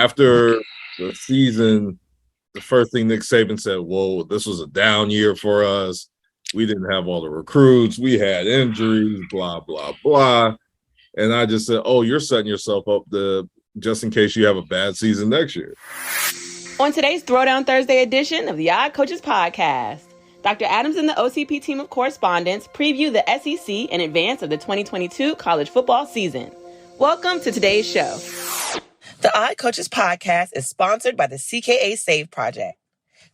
After the season, the first thing Nick Saban said, whoa, this was a down year for us. We didn't have all the recruits. We had injuries, blah, blah, blah. And I just said, oh, you're setting yourself up just in case you have a bad season next year. On today's Throwdown Thursday edition of the Odd Coaches Podcast, Dr. Adams and the OCP team of correspondents preview the SEC in advance of the 2022 college football season. Welcome to today's show. The Odd Coaches Podcast is sponsored by the CKA Save Project.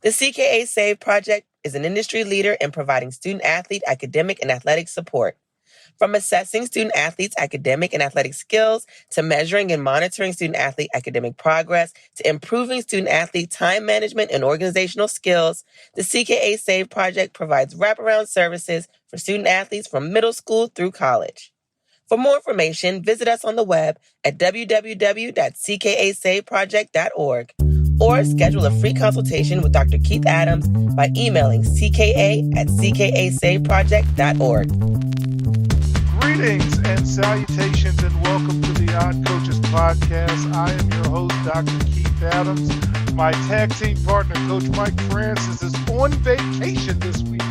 The CKA Save Project is an industry leader in providing student-athlete academic and athletic support. From assessing student-athletes' academic and athletic skills, to measuring and monitoring student-athlete academic progress, to improving student-athlete time management and organizational skills, the CKA Save Project provides wraparound services for student-athletes from middle school through college. For more information, visit us on the web at www.ckasaveproject.org or schedule a free consultation with Dr. Keith Adams by emailing cka@ckasaveproject.org. Greetings and salutations and welcome to the Odd Coaches Podcast. I am your host, Dr. Keith Adams. My tag team partner, Coach Mike Francis, is on vacation this week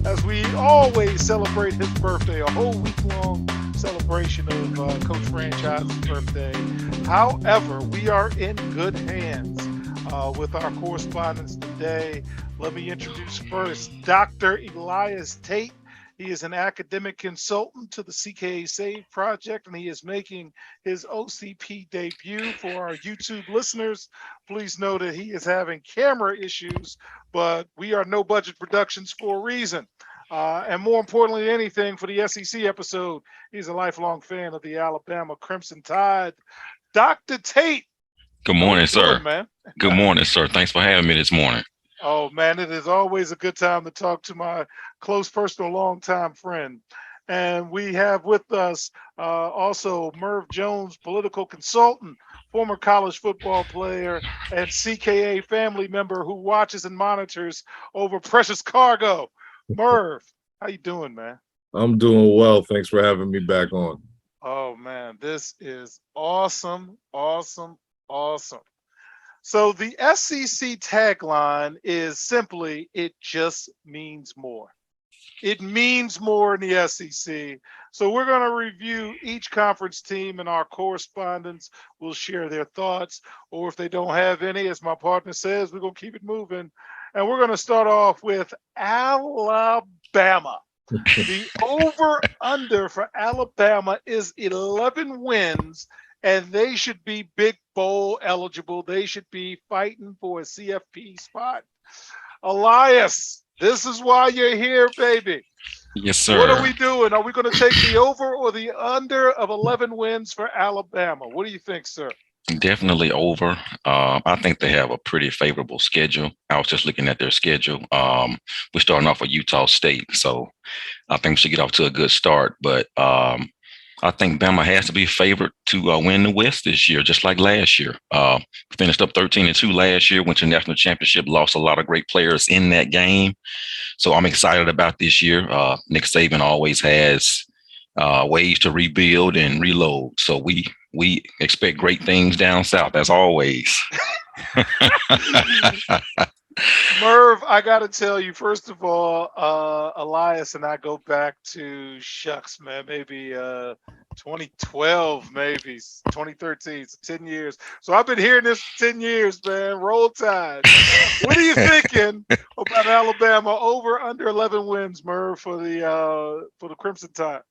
as we always celebrate his birthday, a whole week-long celebration of Coach Franchise's birthday. However, we are in good hands with our correspondents today. Let me introduce first Dr. Elias Tate. He is an academic consultant to the CKA Save Project, and he is making his OCP debut. For our YouTube listeners, please know that he is having camera issues, but we are No Budget Productions for a reason. And more importantly than anything, for the SEC episode, he's a lifelong fan of the Alabama Crimson Tide. Dr. Tate. Good morning, sir. Doing, man? Good morning, sir. Thanks for having me this morning. Oh, man, it is always a good time to talk to my close personal longtime friend. And we have with us also Merv Jones, political consultant, former college football player, and CKA family member who watches and monitors over Precious Cargo. Merv, how you doing, man? I'm doing well. Thanks for having me back on. Oh, man, this is awesome, awesome, awesome. So the SEC tagline is simply, it just means more. It means more in the SEC. So we're going to review each conference team, and our correspondents will share their thoughts, or if they don't have any, as my partner says, we're going to keep it moving. And we're going to start off with Alabama. The over-under for Alabama is 11 wins, and they should be Big Bowl eligible. They should be fighting for a CFP spot. Elias, this is why you're here, baby. Yes, sir. What are we doing? Are we going to take the over or the under of 11 wins for Alabama? What do you think, sir? Definitely over. I think they have a pretty favorable schedule. I was just looking at their schedule. We're starting off with Utah State, so I think we should get off to a good start. But I think Bama has to be favored to win the West this year, just like last year. Finished up 13-2 last year, went to national championship, lost a lot of great players in that game. So I'm excited about this year. Nick Saban always has ways to rebuild and reload. So we expect great things down south, as always. Merv, I got to tell you, first of all, Elias and I go back to shucks, man, maybe 2012, maybe 2013, 10 years. So I've been hearing this for 10 years, man. Roll Tide. What are you thinking about Alabama over under 11 wins, Merv, for the Crimson Tide?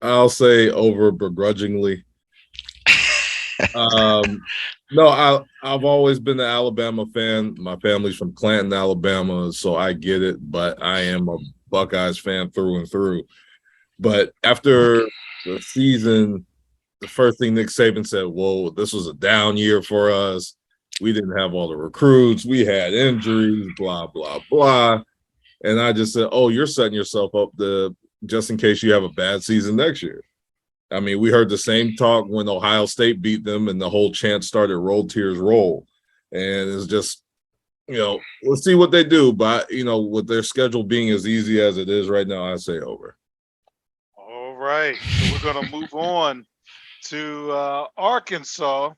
I'll say over begrudgingly. No, I've always been an Alabama fan. My family's from Clanton, Alabama, so I get it, but I am a Buckeyes fan through and through. But after the season, the first thing Nick Saban said, whoa, this was a down year for us. We didn't have all the recruits. We had injuries, blah, blah, blah. And I just said, oh, you're setting yourself up just in case you have a bad season next year. I mean, we heard the same talk when Ohio State beat them and the whole chant started, roll tears roll. And it's just, we'll see what they do. But, with their schedule being as easy as it is right now, I say over. All right. So we're going to move on to Arkansas.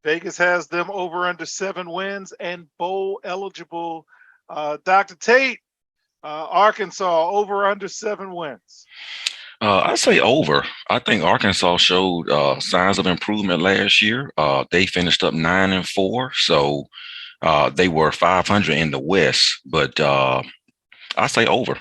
Vegas has them over under 7 wins and bowl eligible. Dr. Tate, Arkansas over under 7 wins. I say over. I think Arkansas showed signs of improvement last year. They finished up 9-4, so they were 500 in the West. But I say over.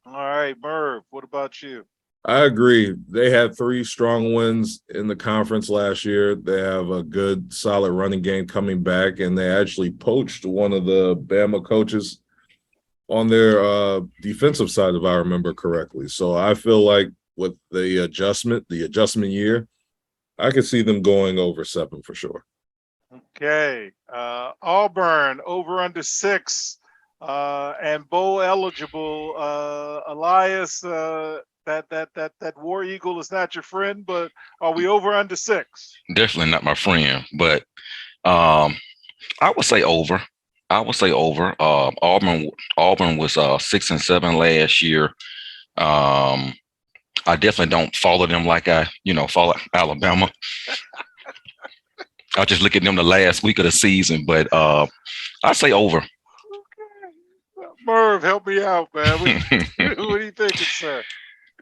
All right, Merv, what about you? I agree. They had 3 strong wins in the conference last year. They have a good, solid running game coming back, and they actually poached one of the Bama coaches on their defensive side, if I remember correctly. So I feel like with the adjustment year, I could see them going over 7 for sure. Okay, Auburn over under 6 and bowl eligible. Elias, that War Eagle is not your friend, but are we over under 6? Definitely not my friend, but I would say over. Auburn was 6-7 last year. I definitely don't follow them like I follow Alabama. I just look at them the last week of the season, but I say over. Okay. Merv, help me out, man. What are you thinking, sir?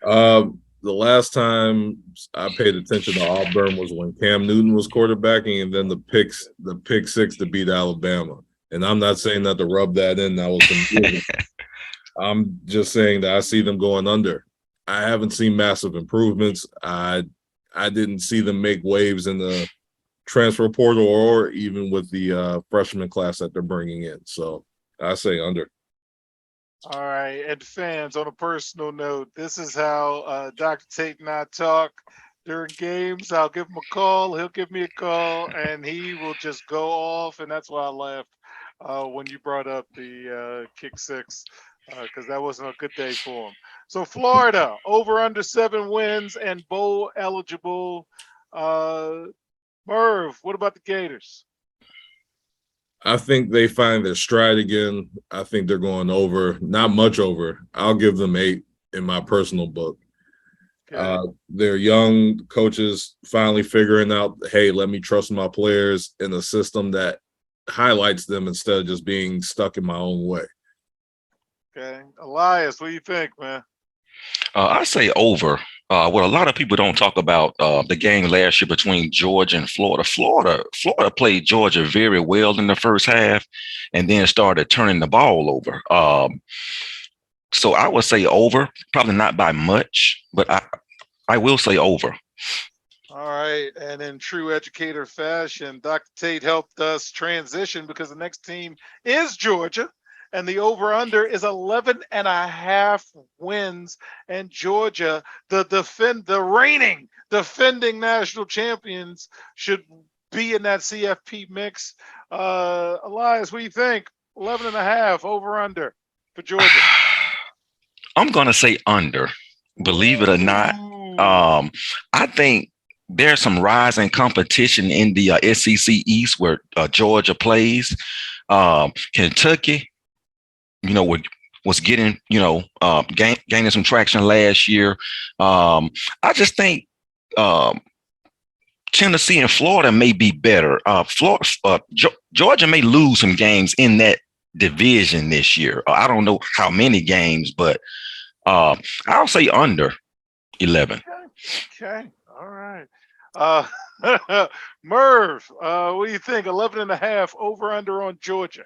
The last time I paid attention to Auburn was when Cam Newton was quarterbacking, and then the pick 6 to beat Alabama. And I'm not saying that to rub that in. That was some I'm just saying that I see them going under. I haven't seen massive improvements. I didn't see them make waves in the transfer portal or even with the freshman class that they're bringing in. So I say under. All right, and fans, on a personal note, this is how Dr. Tate and I talk during games. I'll give him a call, he'll give me a call, and he will just go off, and that's why I laughed when you brought up the kick 6, because that wasn't a good day for him. So Florida, over under 7 wins and bowl eligible. Merv, what about the Gators? I think they find their stride again. I think they're going over, not much over. I'll give them 8 in my personal book. Okay. They're young coaches finally figuring out, hey, let me trust my players in a system that highlights them instead of just being stuck in my own way. Okay. Elias, what do you think, man? I say over. What a lot of people don't talk about the game last year between Georgia and Florida. Florida played Georgia very well in the first half and then started turning the ball over. So I would say over, probably not by much, but I will say over. All right. And in true educator fashion, Dr. Tate helped us transition because the next team is Georgia. And the over-under is 11.5 wins. And Georgia, the reigning defending national champions, should be in that CFP mix. Elias, what do you think? 11.5 over-under for Georgia. I'm going to say under. Believe it or not, I think there's some rising competition in the SEC East where Georgia plays. Kentucky, was getting, gaining some traction last year. I just think Tennessee and Florida may be better. Georgia may lose some games in that division this year. I don't know how many games, but I'll say under 11. Okay. All right. Merv, what do you think? 11.5 over under on Georgia.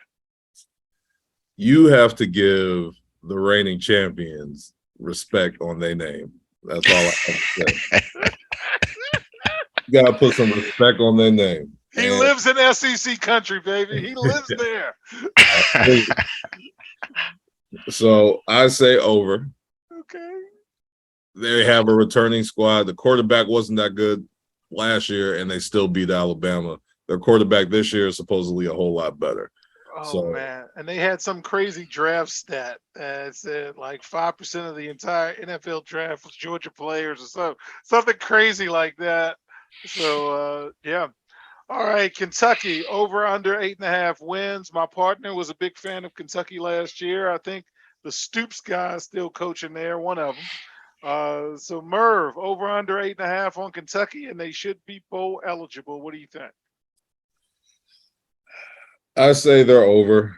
You have to give the reigning champions respect on their name. That's all I have to say. You got to put some respect on their name. He lives in SEC country, baby. He lives there. So I say over. Okay. They have a returning squad. The quarterback wasn't that good last year, and they still beat Alabama. Their quarterback this year is supposedly a whole lot better. Oh, man. And they had some crazy draft stat that said like 5% of the entire NFL draft was Georgia players or something crazy like that. So, yeah. All right, Kentucky, over under 8.5 wins. My partner was a big fan of Kentucky last year. I think the Stoops guy is still coaching there, one of them. So Merv, over under 8.5 on Kentucky, and they should be bowl eligible. What do you think? I say they're over.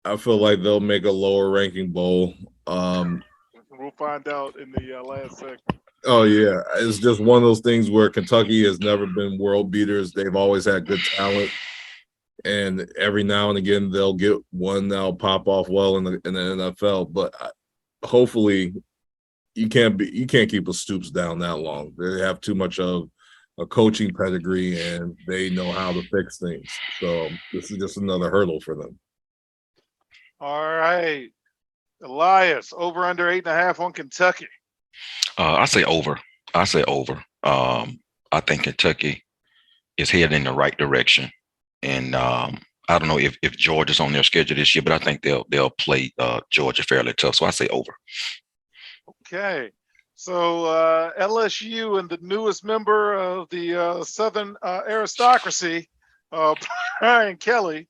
I feel like they'll make a lower ranking bowl. We'll find out in the last segment. Oh yeah, it's just one of those things where Kentucky has never been world beaters. They've always had good talent, and every now and again they'll get one that'll pop off well in the NFL. But hopefully, you can't keep the Stoops down that long. They have too much of a coaching pedigree, and they know how to fix things. So this is just another hurdle for them. All right, Elias, over under 8.5 on Kentucky. I say over. I say over. I think Kentucky is heading in the right direction, and I don't know if Georgia's on their schedule this year, but I think they'll play Georgia fairly tough. So I say over. Okay, so LSU and the newest member of the Southern aristocracy, Brian Kelly,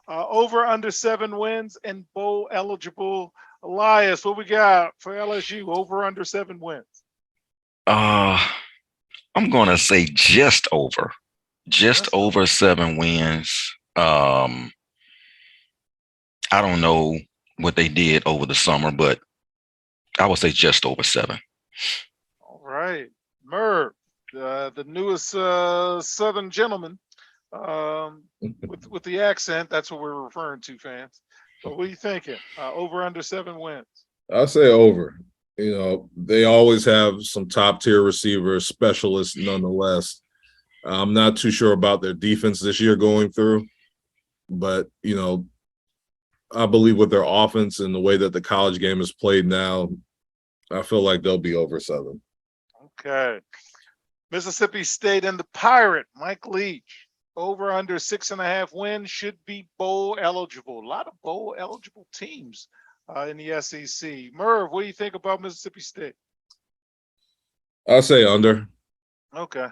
over under 7 wins and bowl eligible. Elias, what we got for LSU? Over under 7 wins. I'm gonna say just over. Just over 7 wins. I don't know what they did over the summer, but I would say just over 7. All right. Merv, the newest Southern gentleman with the accent. That's what we're referring to, fans. But what are you thinking? Over under 7 wins. I'll say over. You know, they always have some top tier receivers, specialists nonetheless. I'm not too sure about their defense this year going through, but, you know, I believe with their offense and the way that the college game is played now, I feel like they'll be over 7. Okay. Mississippi State and the Pirate, Mike Leach, over under 6.5 wins, should be bowl eligible. A lot of bowl eligible teams in the SEC. Merv, what do you think about Mississippi State? I'll say under. Okay.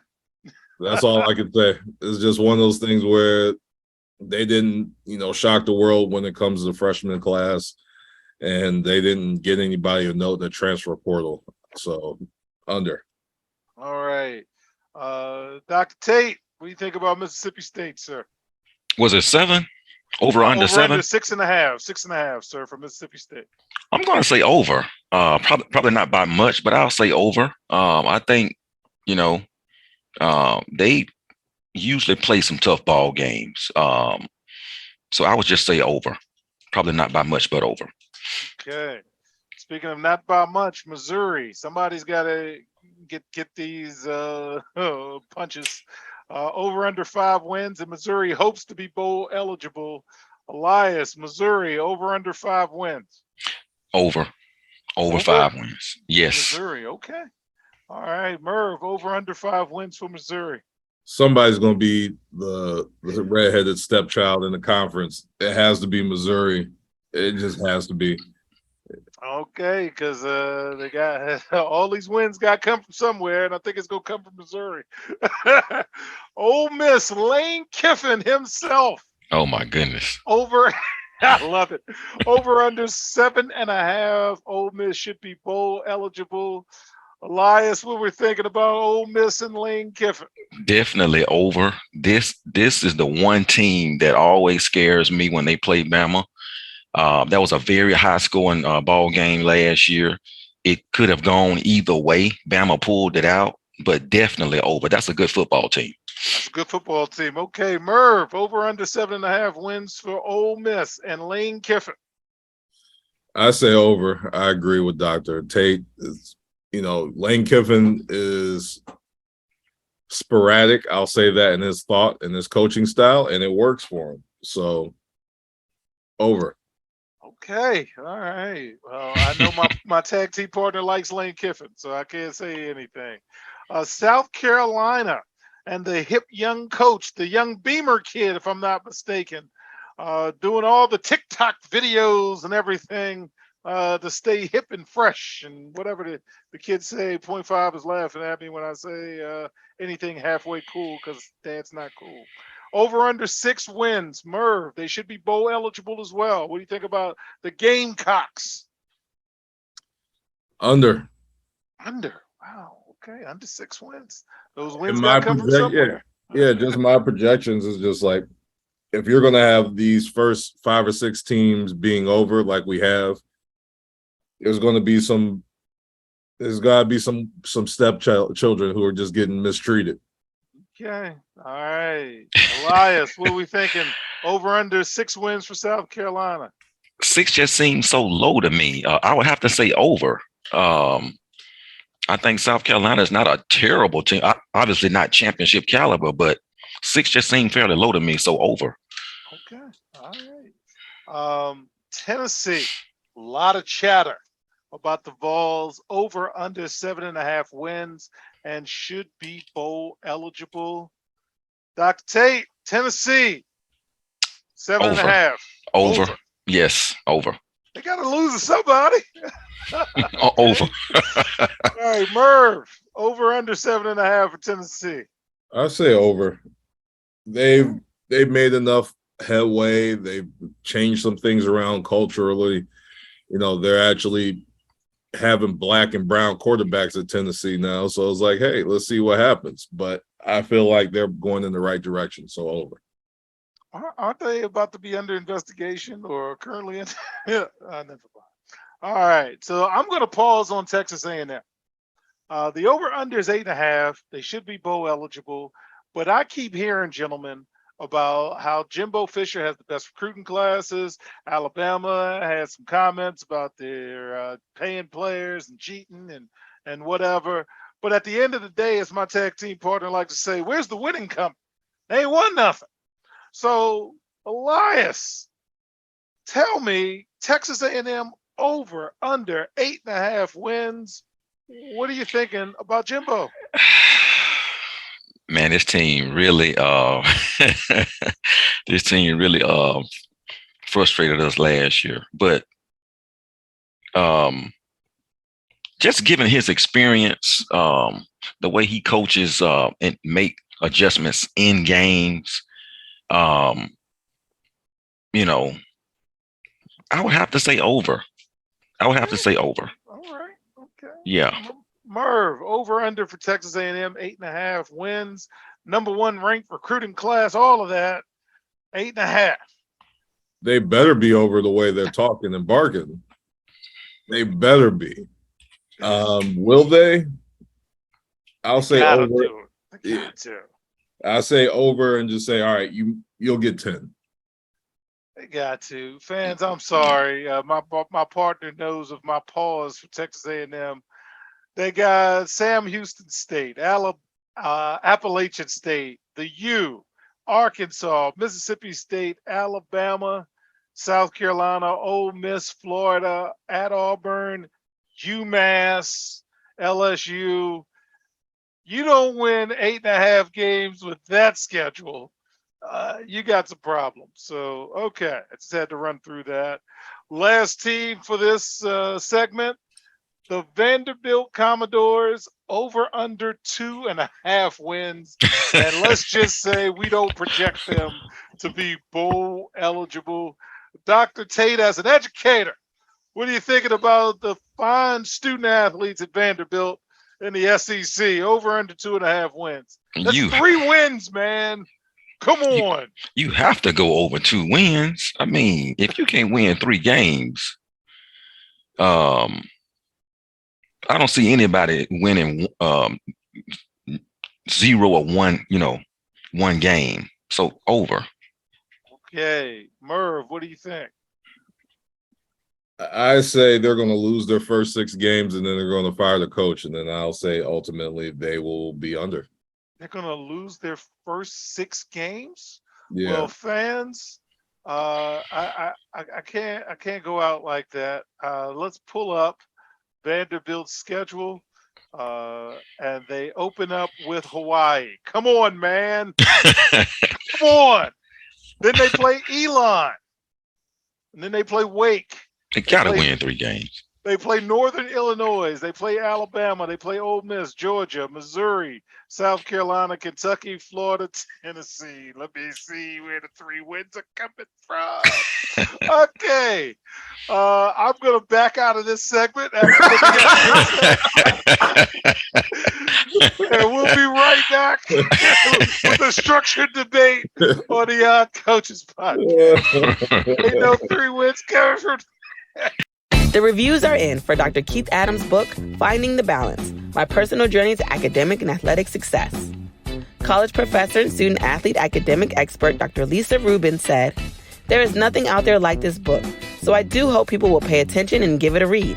That's all I can say. It's just one of those things where they didn't, you know, shock the world when it comes to the freshman class, and they didn't get anybody to note the transfer portal. So under. All right. Dr. Tate, what do you think about Mississippi State, sir? Was it 7? Over under 7? Under 6.5. 6.5, sir, for Mississippi State. I'm going to say over. Probably not by much, but I'll say over. I think, you know, they usually play some tough ball games. So I would just say over. Probably not by much, but over. Okay. Speaking of not by much, Missouri. Somebody's got to get these punches. Over under 5 wins, and Missouri hopes to be bowl eligible. Elias, Missouri, over under 5 wins. Over 5 wins. Yes. Missouri, okay. All right, Merv, over under 5 wins for Missouri. Somebody's going to be the redheaded stepchild in the conference. It has to be Missouri. It just has to be. Okay, because they got all these wins got to come from somewhere, and I think it's going to come from Missouri. Ole Miss, Lane Kiffin himself. Oh, my goodness. Over, I love it. Over under 7.5. Ole Miss should be bowl eligible. Elias, what we're thinking about Ole Miss and Lane Kiffin? Definitely over. This is the one team that always scares me when they play Bama. That was a very high-scoring ball game last year. It could have gone either way. Bama pulled it out, but definitely over. That's a good football team. That's a good football team. Okay, Merv, over under 7.5 wins for Ole Miss and Lane Kiffin. I say over. I agree with Dr. Tate. You know, Lane Kiffin is sporadic. I'll say that in his thought and his coaching style, and it works for him. So over. Okay, all right. Well, I know my tag team partner likes Lane Kiffin, so I can't say anything. South Carolina and the hip young coach, the young Beamer kid, if I'm not mistaken, doing all the TikTok videos and everything to stay hip and fresh and whatever the kids say. 0.5 is laughing at me when I say anything halfway cool because dad's not cool. Over under 6 wins. Merv, they should be bowl eligible as well. What do you think about the Gamecocks? Under. Under. Wow. Okay. Under 6 wins. Those In wins got my to come from project, somewhere. yeah, just my projections is just like if you're gonna have these first 5 or 6 teams being over like we have, there's gonna be some. There's gotta be some children who are just getting mistreated. Okay. All right. Elias, what are we thinking? Over under 6 wins for South Carolina. 6 just seems so low to me. I would have to say over. I think South Carolina is not a terrible team. Obviously not championship caliber, but 6 just seemed fairly low to me. So over. Okay. All right. Tennessee, a lot of chatter about the Vols over under 7.5 wins and should be bowl eligible. Dr. Tate, Tennessee, 7.5. Over. Yes, over. They got to lose to somebody. Over. All right, Merv, over under 7.5 for Tennessee. I say over. They've made enough headway. They've changed some things around culturally. You know, they're actually having black and brown quarterbacks at Tennessee now. So it's like, hey, let's see what happens. But I feel like they're going in the right direction. So over. Aren't they about to be under investigation or currently in? Yeah, never mind. All right, so I'm going to pause on Texas A&M. The over/under is 8.5. They should be bowl eligible, but I keep hearing, gentlemen, about how Jimbo Fisher has the best recruiting classes. Alabama had some comments about their paying players and cheating and whatever. But at the end of the day, as my tag team partner likes to say, where's the winning coming? They ain't won nothing. So, Elias, tell me, Texas A&M over, under 8.5 wins. What are you thinking about Jimbo? Man, this team really frustrated us last year. But just given his experience, the way he coaches and make adjustments in games, you know, I would have to say over. All right. Okay. Yeah. Merv, over under for Texas A&M, 8.5 wins. Number 1 ranked recruiting class, all of that, 8.5. They better be over the way they're talking and barking. They better be. Will they? I'll say over. I'll say over and just say, all right, you'll get 10. They got to. Fans, I'm sorry. My partner knows of my pause for Texas A&M. They got Sam Houston State, Appalachian State, the U, Arkansas, Mississippi State, Alabama, South Carolina, Ole Miss, Florida, at Auburn, UMass, LSU. You don't win 8.5 games with that schedule, you got some problems. So, okay, I just had to run through that. Last team for this segment, the Vanderbilt Commodores, over under 2.5 wins. And let's just say we don't project them to be bowl eligible. Dr. Tate, as an educator, what are you thinking about the fine student athletes at Vanderbilt in the SEC? Over under 2.5 wins. That's 3 wins, man. Come on. You have to go over 2 wins. I mean, if you can't win 3 games, I don't see anybody winning 0 or 1, 1 game. So over. Okay. Merv, what do you think? I say they're going to lose their first 6 games and then they're going to fire the coach. And then I'll say ultimately they will be under. They're going to lose their first 6 games? Yeah. Well, fans, I can't go out like that. Let's pull up Vanderbilt's schedule, and they open up with Hawaii. Come on, man. Come on. Then they play Elon. And then they play Wake. They got to win 3 games. They play Northern Illinois. They play Alabama. They play Ole Miss, Georgia, Missouri, South Carolina, Kentucky, Florida, Tennessee. Let me see where the 3 wins are coming from. Okay. I'm going to back out of this segment. And we'll be right back with a structured debate on the Odd Coaches podcast. Ain't no 3 wins coming from. The reviews are in for Dr. Keith Adams' book, Finding the Balance, My Personal Journey to Academic and Athletic Success. College professor and student athlete academic expert Dr. Lisa Rubin said, "There is nothing out there like this book, so I do hope people will pay attention and give it a read."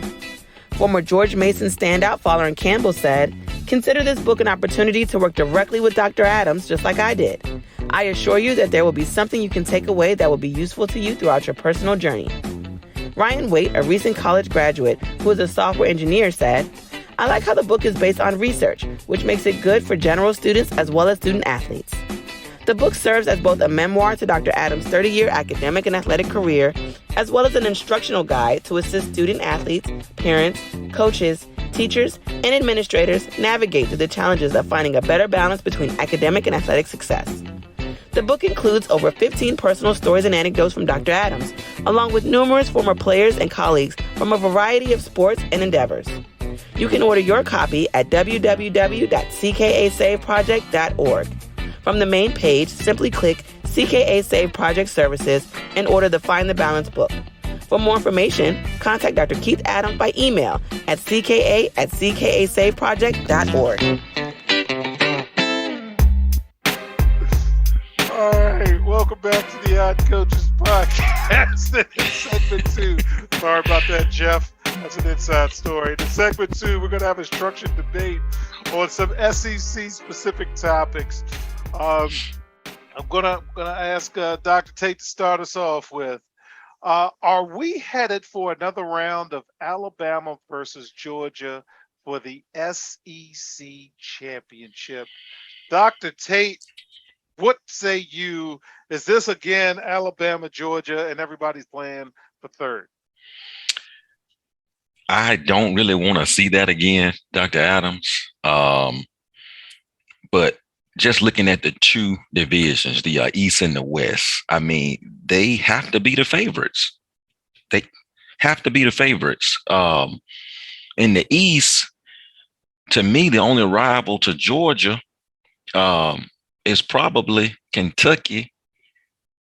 Former George Mason standout Folarin Campbell said, "Consider this book an opportunity to work directly with Dr. Adams, just like I did. I assure you that there will be something you can take away that will be useful to you throughout your personal journey." Ryan Waite, a recent college graduate who is a software engineer, said, "I like how the book is based on research, which makes it good for general students as well as student athletes." The book serves as both a memoir to Dr. Adams' 30-year academic and athletic career, as well as an instructional guide to assist student athletes, parents, coaches, teachers, and administrators navigate through the challenges of finding a better balance between academic and athletic success. The book includes over 15 personal stories and anecdotes from Dr. Adams, along with numerous former players and colleagues from a variety of sports and endeavors. You can order your copy at www.ckasaveproject.org. From the main page, simply click CKA Save Project Services and order the Find the Balance book. For more information, contact Dr. Keith Adams by email at cka@ckasaveproject.org. All right, welcome back to the Odd Coaches podcast. Segment 2. Sorry about that, Jeff. That's an inside story. In segment 2, we're going to have a structured debate on some SEC-specific topics. I'm gonna ask Dr. Tate to start us off with. Are we headed for another round of Alabama versus Georgia for the SEC championship? Dr. Tate, what say you? Is this again Alabama, Georgia, and everybody's playing for third? I don't really want to see that again, Dr. Adams. But just looking at the two divisions, the East and the West, I mean, they have to be the favorites. They have to be the favorites. In the East, to me, the only rival to Georgia is probably Kentucky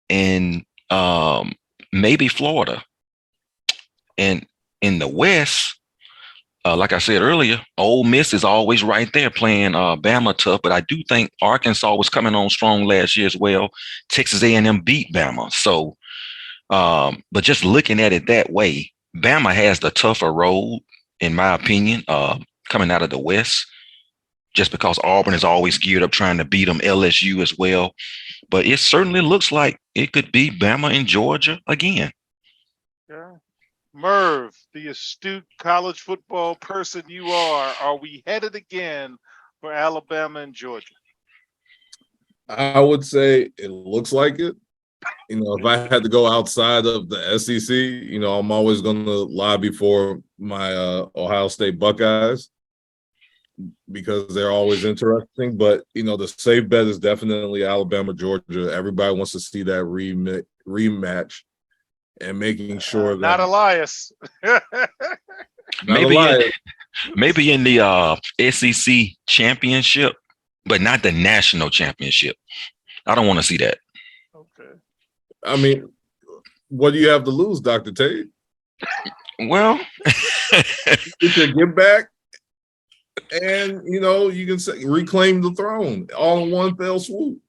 and maybe Florida. And in the West, like I said earlier, Ole Miss is always right there playing Bama tough, but I do think Arkansas was coming on strong last year as well. Texas A&M beat Bama. So, but just looking at it that way, Bama has the tougher road, in my opinion, coming out of the West, just because Auburn is always geared up trying to beat them, LSU as well. But it certainly looks like it could be Bama and Georgia again. Yeah. Merv, the astute college football person you are we headed again for Alabama and Georgia? I would say it looks like it. You know, if I had to go outside of the SEC, you know, I'm always going to lobby for my Ohio State Buckeyes because they're always interesting. But, you know, the safe bet is definitely Alabama, Georgia. Everybody wants to see that rematch. And making sure that not Elias. Maybe in the SEC championship, but not the national championship. I don't want to see that. Okay. I mean, what do you have to lose, Dr. Tate? Well, you can get back, and you know you can reclaim the throne all in one fell swoop.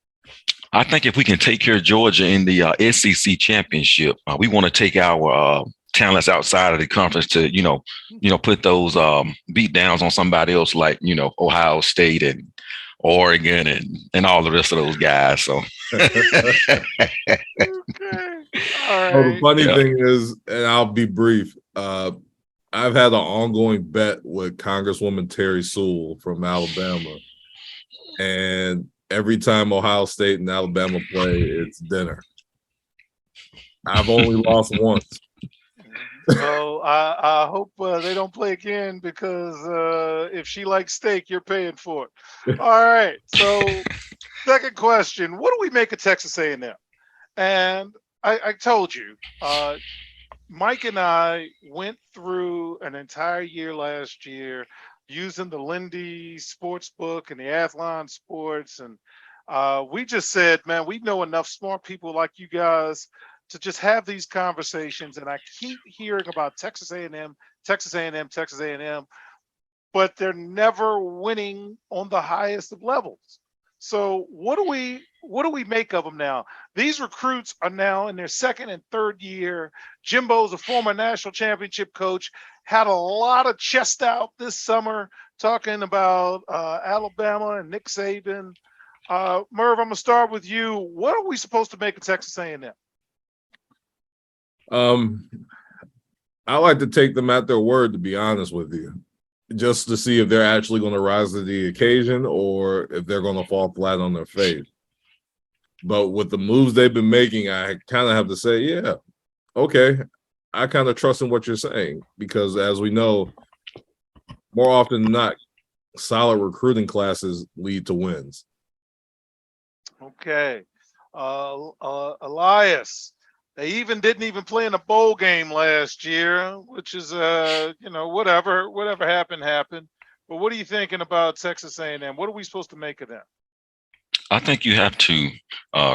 I think if we can take care of Georgia in the SEC championship, we want to take our talents outside of the conference to, put those beat downs on somebody else like, Ohio State and Oregon and all the rest of those guys. So, okay. All right. The funny thing is, and I'll be brief, I've had an ongoing bet with Congresswoman Terry Sewell from Alabama, and every time Ohio State and Alabama play, it's dinner. I've only lost once. Well, I hope they don't play again because if she likes steak, you're paying for it. All right. So, second question: what do we make of Texas A&M? And I told you, Mike and I went through an entire year last year using the Lindy Sportsbook and the Athlon Sports, and we just said, man, we know enough smart people like you guys to just have these conversations. And I keep hearing about Texas A&M, Texas A&M, Texas A&M, but they're never winning on the highest of levels. So what do we make of them now? These recruits are now in their second and third year. Jimbo's a former national championship coach, had a lot of chest out this summer talking about Alabama and Nick Saban. Merv, I'm gonna start with you. What are we supposed to make of Texas A&M? I like to take them at their word, to be honest with you, just to see if they're actually going to rise to the occasion or if they're going to fall flat on their face. But with the moves they've been making, I kind of have to say, yeah, okay, I kind of trust in what you're saying, because as we know, more often than not, solid recruiting classes lead to wins. Okay. Elias, they didn't even play in a bowl game last year, which is whatever happened. But what are you thinking about Texas A&M? What are we supposed to make of them? I think you have to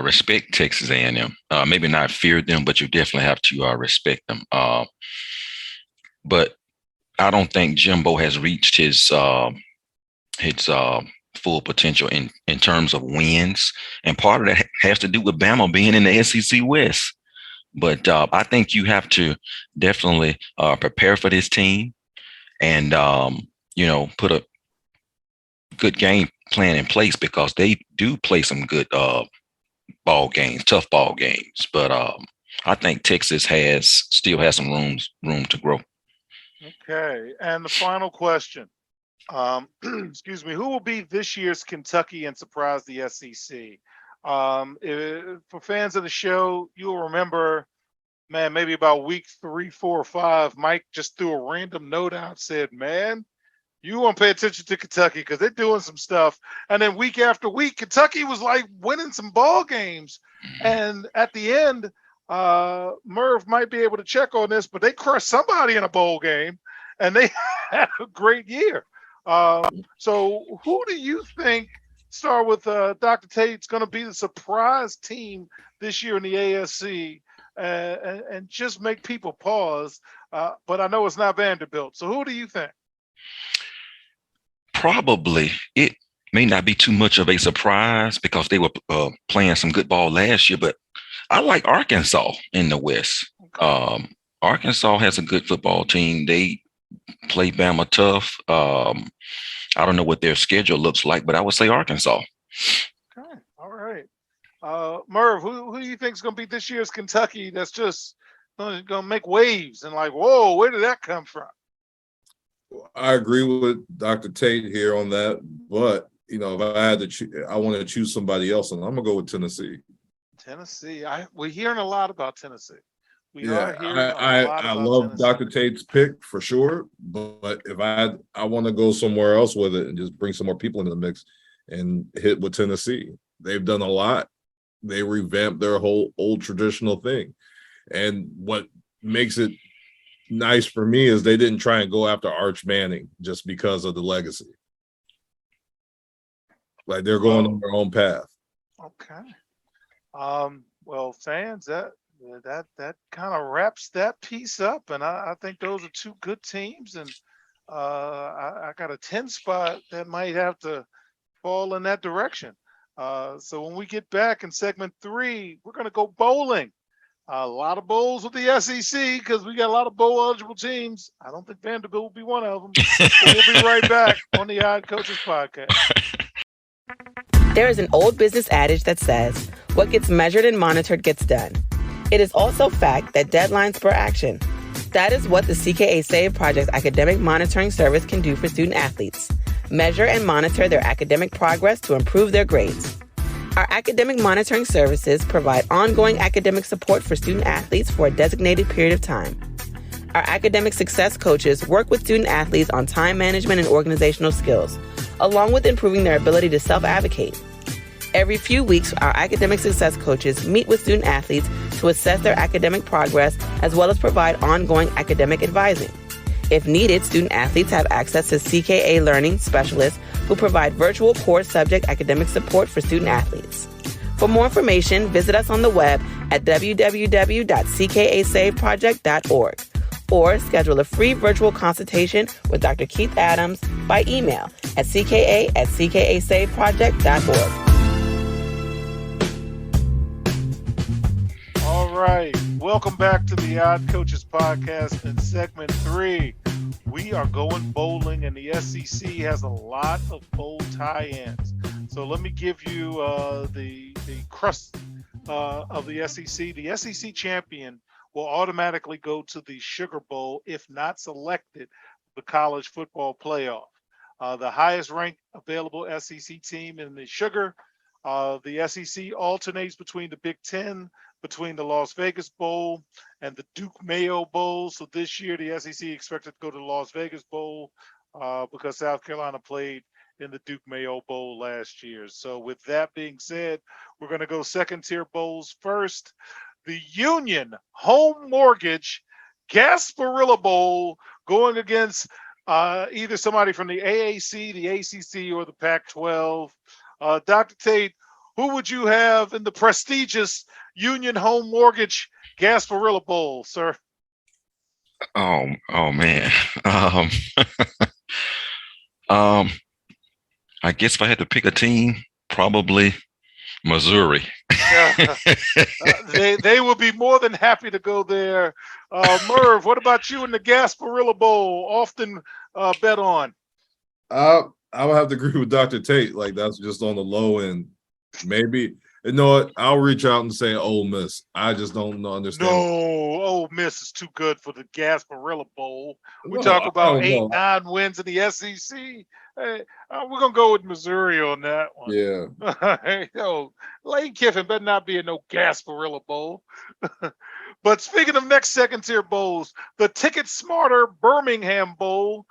respect Texas A&M. Maybe not fear them, but you definitely have to respect them. But I don't think Jimbo has reached his full potential in terms of wins, and part of that has to do with Bama being in the SEC West. But I think you have to definitely prepare for this team and put a good game plan in place, because they do play some good tough ball games. But I think Texas still has some room to grow. Okay, and the final question. Excuse me. Who will be this year's Kentucky and surprise the SEC? For fans of the show, you'll remember, man, maybe about week 3, 4, or 5, Mike just threw a random note out, said, man, you want to pay attention to Kentucky because they're doing some stuff. And then week after week, Kentucky was like winning some ball games. And at the end, Merv might be able to check on this, but they crushed somebody in a bowl game and they had a great year. So who do you think, start with Dr. Tate's going to be the surprise team this year in the ASC and just make people pause? But I know it's not Vanderbilt. So who do you think? Probably it may not be too much of a surprise because they were playing some good ball last year, but I like Arkansas in the West. Okay. Arkansas has a good football team. They play Bama tough. I don't know what their schedule looks like, but I would say Arkansas. Okay. All right. Merv, who do you think is going to be this year's Kentucky that's just going to make waves and like, whoa, where did that come from? I agree with Dr. Tate here on that, but if I had to I want to choose somebody else, and I'm gonna go with Tennessee. Tennessee, we're hearing a lot about Tennessee. I love Tennessee. Dr. Tate's pick for sure, but if I want to go somewhere else with it and just bring some more people into the mix and hit with Tennessee. They've done a lot. They revamped their whole old traditional thing, and what makes it nice for me is they didn't try and go after Arch Manning just because of the legacy. Like they're going on their own path. Okay. Well, fans, that kind of wraps that piece up, and I think those are two good teams, and I got a 10 spot that might have to fall in that direction. So when we get back in segment 3, we're going to go bowling. A lot of bowls with the SEC because we got a lot of bowl eligible teams. I don't think Vanderbilt will be one of them. We'll be right back on the Odd Coaches Podcast. There is an old business adage that says, what gets measured and monitored gets done. It is also fact that deadlines spur action. That is what the CKA Save Project Academic Monitoring Service can do for student athletes. Measure and monitor their academic progress to improve their grades. Our academic monitoring services provide ongoing academic support for student athletes for a designated period of time. Our academic success coaches work with student athletes on time management and organizational skills, along with improving their ability to self-advocate. Every few weeks, our academic success coaches meet with student athletes to assess their academic progress as well as provide ongoing academic advising. If needed, student athletes have access to CKA Learning Specialists who provide virtual core subject academic support for student athletes. For more information, visit us on the web at www.ckasaveproject.org or schedule a free virtual consultation with Dr. Keith Adams by email at cka@ckasaveproject.org. All right. Welcome back to the Odd Coaches Podcast. In segment 3, we are going bowling, and the SEC has a lot of bowl tie-ins. So let me give you the crust of the SEC. The SEC champion will automatically go to the Sugar Bowl if not selected for the college football playoff. The highest ranked available SEC team in the Sugar. The SEC alternates between the Big Ten, between the Las Vegas Bowl and the Duke Mayo Bowl. So this year, the SEC expected to go to the Las Vegas Bowl because South Carolina played in the Duke Mayo Bowl last year. So with that being said, we're going to go second tier bowls first. The Union Home Mortgage Gasparilla Bowl going against either somebody from the AAC, the ACC, or the Pac-12. Dr. Tate, who would you have in the prestigious Union Home Mortgage Gasparilla Bowl, sir? Oh man. I guess if I had to pick a team, probably Missouri. They will be more than happy to go there. Merv, what about you in the Gasparilla Bowl? Often bet on. I would have to agree with Dr. Tate. Like, that's just on the low end. Maybe, you know what? I'll reach out and say Ole Miss. I just don't understand. No, Ole Miss is too good for the Gasparilla Bowl. We talk about 8-9 wins in the SEC. Hey, we're going to go with Missouri on that one. Yeah. Yo, Lane Kiffin better not be in no Gasparilla Bowl. But speaking of next second tier bowls, the Ticket Smarter Birmingham Bowl,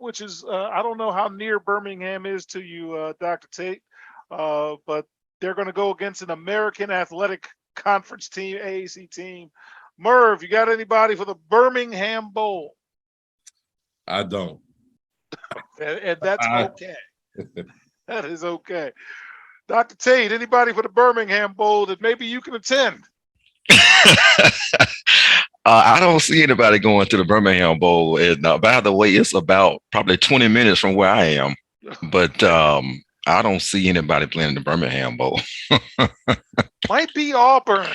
which is, I don't know how near Birmingham is to you, Dr. Tate, but they're going to go against an American Athletic Conference team, AAC team. Merv, you got anybody for the Birmingham Bowl? I don't. And that's okay. That is okay. Dr. Tate, anybody for the Birmingham Bowl that maybe you can attend? I don't see anybody going to the Birmingham Bowl. And by the way, it's about probably 20 minutes from where I am. But I don't see anybody playing in the Birmingham Bowl. Might be Auburn.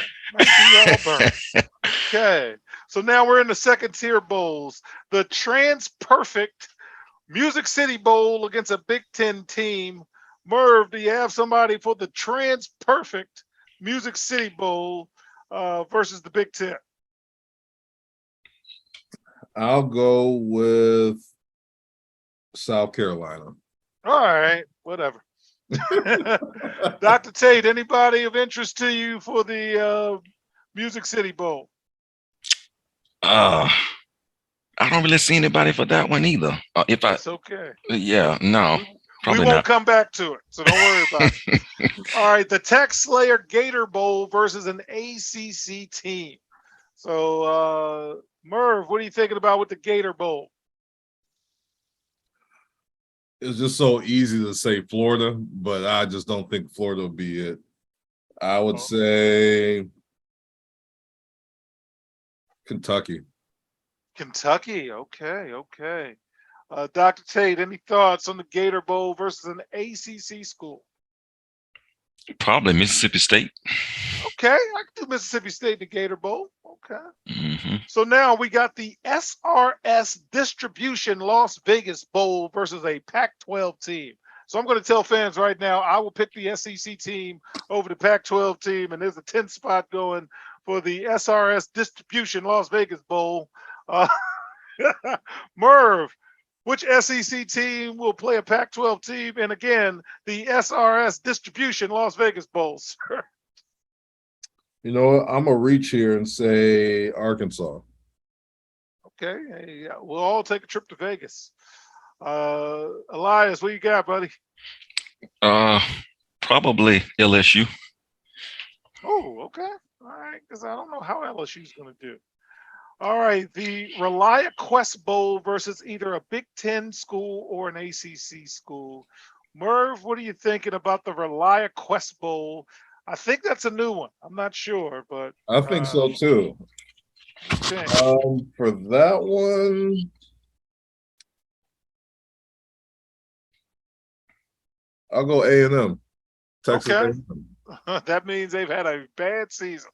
Okay. So now we're in the second tier bowls. The Trans-Perfect Music City Bowl against a Big Ten team. Merv, do you have somebody for the Trans-Perfect Music City Bowl versus the Big Ten? I'll go with South Carolina. All right, whatever. Dr. Tate, anybody of interest to you for the Music City Bowl? I don't really see anybody for that one either. That's okay. Yeah, no, probably we won't not. come back to it, so don't worry about it. All right, the Tax Slayer Gator Bowl versus an ACC team. So, Merv, what are you thinking about with the Gator Bowl? It's just so easy to say Florida, but I just don't think Florida will be it. I would say Kentucky. Kentucky, okay. Dr. Tate, any thoughts on the Gator Bowl versus an ACC school? Probably Mississippi State. Okay, I can do Mississippi State in the Gator Bowl. Okay. Mm-hmm. So now we got the SRS Distribution Las Vegas Bowl versus a Pac-12 team. So I'm going to tell fans right now, I will pick the SEC team over the Pac-12 team, and there's a 10 spot going for the SRS Distribution Las Vegas Bowl. Merv, which SEC team will play a Pac-12 team? And again, the SRS Distribution Las Vegas Bowl, sir. You know what? I'm going to reach here and say Arkansas. Okay. Hey, we'll all take a trip to Vegas. Elias, what you got, buddy? Probably LSU. Oh, okay. All right, because I don't know how LSU is going to do. All right, the Relia Quest Bowl versus either a Big Ten school or an ACC school. Merv, what are you thinking about the Relia Quest Bowl? I think that's a new one. I'm not sure, but I think so too. okay. For that one, I'll go A&M. Texas Okay. A&M. That means they've had a bad season,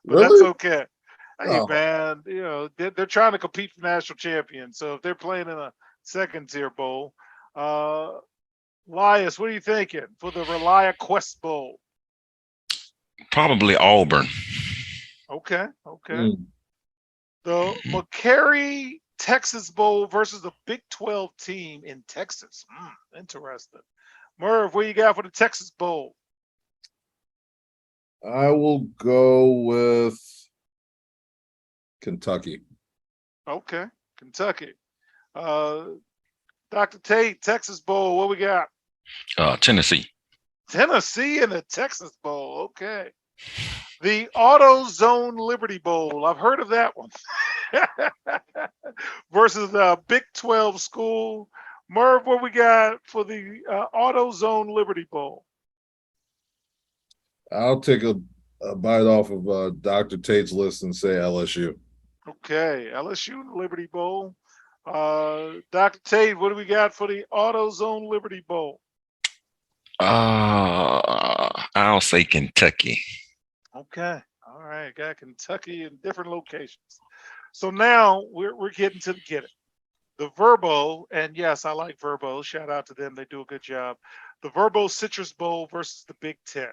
but that's Really? okay. Hey, Oh. man, they're trying to compete for national champions. So if they're playing in a second tier bowl, Elias, what are you thinking for the Relia Quest Bowl? Probably Auburn. Okay. Mm. The McCary Texas Bowl versus the Big 12 team in Texas. Interesting. Merv, what you got for the Texas Bowl? I will go with Kentucky. Okay, Kentucky. Dr. Tate, Texas Bowl, what we got? Tennessee. Tennessee in the Texas Bowl. Okay. The AutoZone Liberty Bowl. I've heard of that one. Versus the Big 12 school. Merv, what we got for the AutoZone Liberty Bowl? I'll take a bite off of Dr. Tate's list and say LSU. Okay, LSU Liberty Bowl. Dr. Tate, what do we got for the AutoZone Liberty Bowl? I'll say Kentucky. Okay, all right, got Kentucky in different locations. So now we're getting to get it. The Verbo, and yes, I like Verbo. Shout out to them; they do a good job. The Verbo Citrus Bowl versus the Big Ten.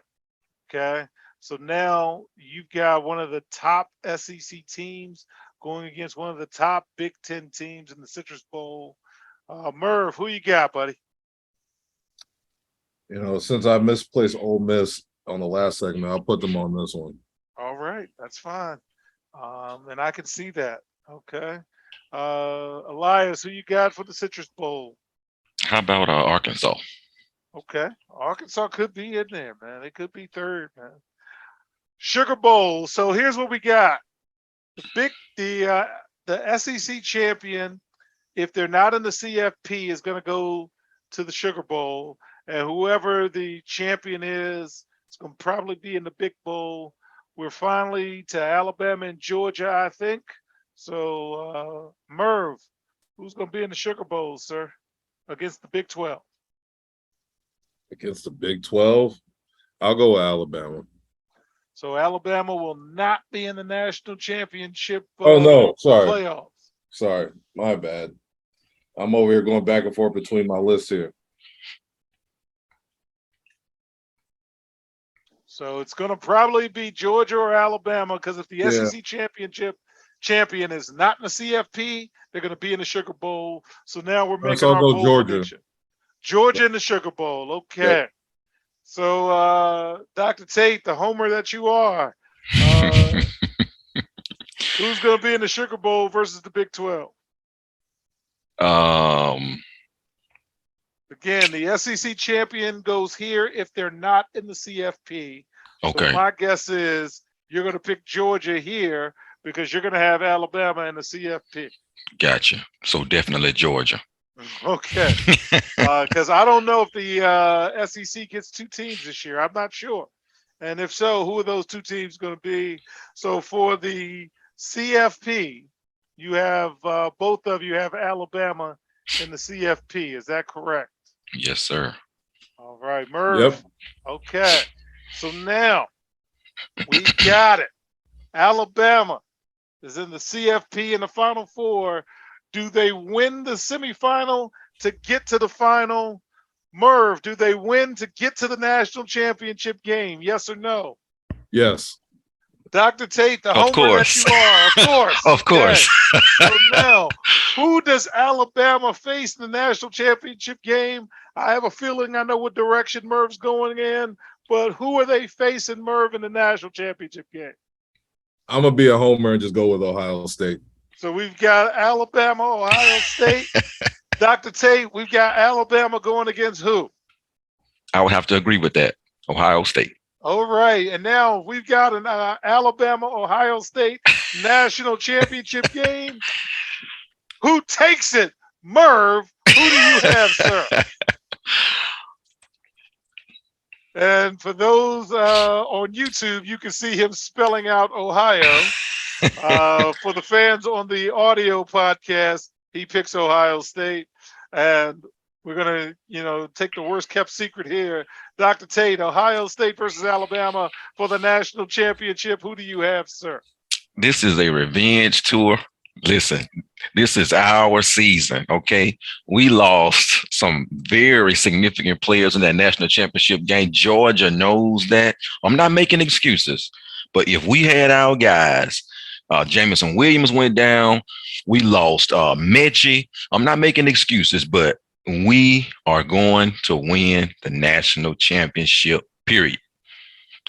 Okay, so now you've got one of the top SEC teams going against one of the top Big Ten teams in the Citrus Bowl. Merv, who you got, buddy? Since I misplaced Ole Miss on the last segment, I'll put them on this one. All right, that's fine. And I can see that. Okay. Elias, who you got for the Citrus Bowl? How about Arkansas? Okay. Arkansas could be in there, man. They could be third, man. Sugar Bowl. So here's what we got. The SEC champion, if they're not in the CFP, is going to go to the Sugar Bowl. And whoever the champion is, it's going to probably be in the Big Bowl. We're finally to Alabama and Georgia, I think. So, Merv, who's going to be in the Sugar Bowl, sir, against the Big 12? Against the Big 12, I'll go with Alabama. So Alabama will not be in the national championship playoffs. playoffs. Sorry, my bad. I'm over here going back and forth between my lists here. So it's going to probably be Georgia or Alabama because if the SEC champion is not in the CFP, they're going to be in the Sugar Bowl. So now we're making our bowl Georgia. prediction. Georgia in the Sugar Bowl. Okay. Yep. So, Dr. Tate, the homer that you are, who's going to be in the Sugar Bowl versus the Big 12? Again, the SEC champion goes here if they're not in the CFP. Okay. So my guess is you're going to pick Georgia here because you're going to have Alabama in the CFP. Gotcha. So definitely Georgia. Okay. Because I don't know if the SEC gets two teams this year. I'm not sure. And if so, who are those two teams going to be? So for the CFP, you have both of you have Alabama in the CFP. Is that correct? Yes, sir. All right, Merv. Yep. Okay. So now we got it. Alabama is in the CFP in the Final Four. Do they win the semifinal to get to the final? Merv, do they win to get to the national championship game? Yes or no? Yes. Dr. Tate, the Of homer course. that you are, of course. Of course. So now, who does Alabama face in the national championship game? I have a feeling I know what direction Merv's going in, but who are they facing, Merv, in the national championship game? I'm going to be a homer and just go with Ohio State. So we've got Alabama, Ohio State. Dr. Tate, we've got Alabama going against who? I would have to agree with that. Ohio State. All right. And now we've got an Alabama-Ohio State national championship game. Who takes it? Merv, who do you have, sir? And for those on YouTube, you can see him spelling out Ohio. For the fans on the audio podcast, he picks Ohio State. And we're going to, take the worst kept secret here. Dr. Tate, Ohio State versus Alabama for the national championship. Who do you have, sir? This is a revenge tour. Listen, this is our season, okay? We lost some very significant players in that national championship game. Georgia knows that. I'm not making excuses, but if we had our guys, Jamison Williams went down, we lost Mechie. I'm not making excuses, but we are going to win the national championship, period.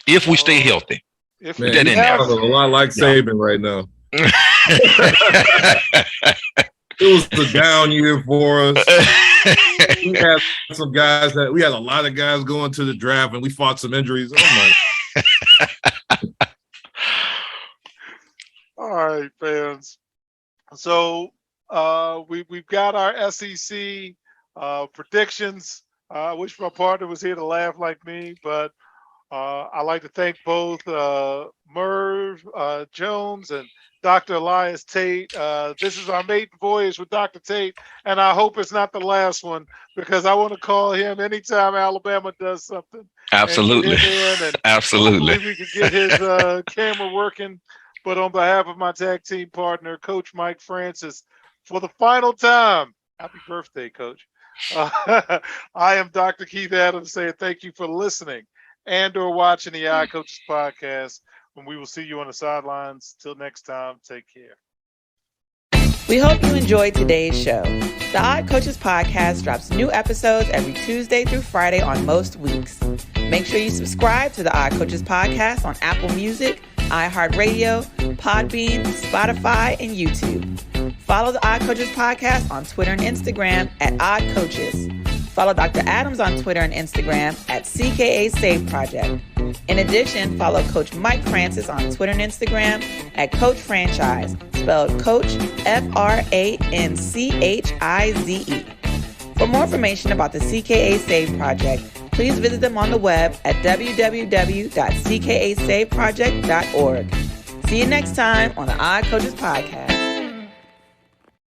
If we stay healthy. If Man, that in there. a lot like Saban right now. It was the down year for us. We had some guys we had a lot of guys going to the draft, and we fought some injuries. Oh my! All right, fans. So we've got our SEC predictions. I wish my partner was here to laugh like me, but I'd like to thank both Merv Jones and Dr. Elias Tate. This is our maiden voyage with Dr. Tate, and I hope it's not the last one, because I want to call him anytime Alabama does something. Absolutely. And Absolutely. we could get his camera working. But on behalf of my tag team partner, Coach Mike Francis, for the final time, happy birthday, Coach. I am Dr. Keith Adams saying thank you for listening and or watching the Odd Coaches podcast. And we will see you on the sidelines. Till next time, take care. We hope you enjoyed today's show. The Odd Coaches podcast drops new episodes every Tuesday through Friday on most weeks. Make sure you subscribe to the Odd Coaches podcast on Apple Music, iHeartRadio, Podbean, Spotify, and YouTube. Follow the Odd Coaches podcast on Twitter and Instagram at Odd Coaches. Follow Dr. Adams on Twitter and Instagram at CKA Save Project. In addition, follow Coach Mike Francis on Twitter and Instagram at Coach Franchise, spelled Coach Franchize. For more information about the CKA Save Project, please visit them on the web at www.ckasaveproject.org. See you next time on the Odd Coaches Podcast.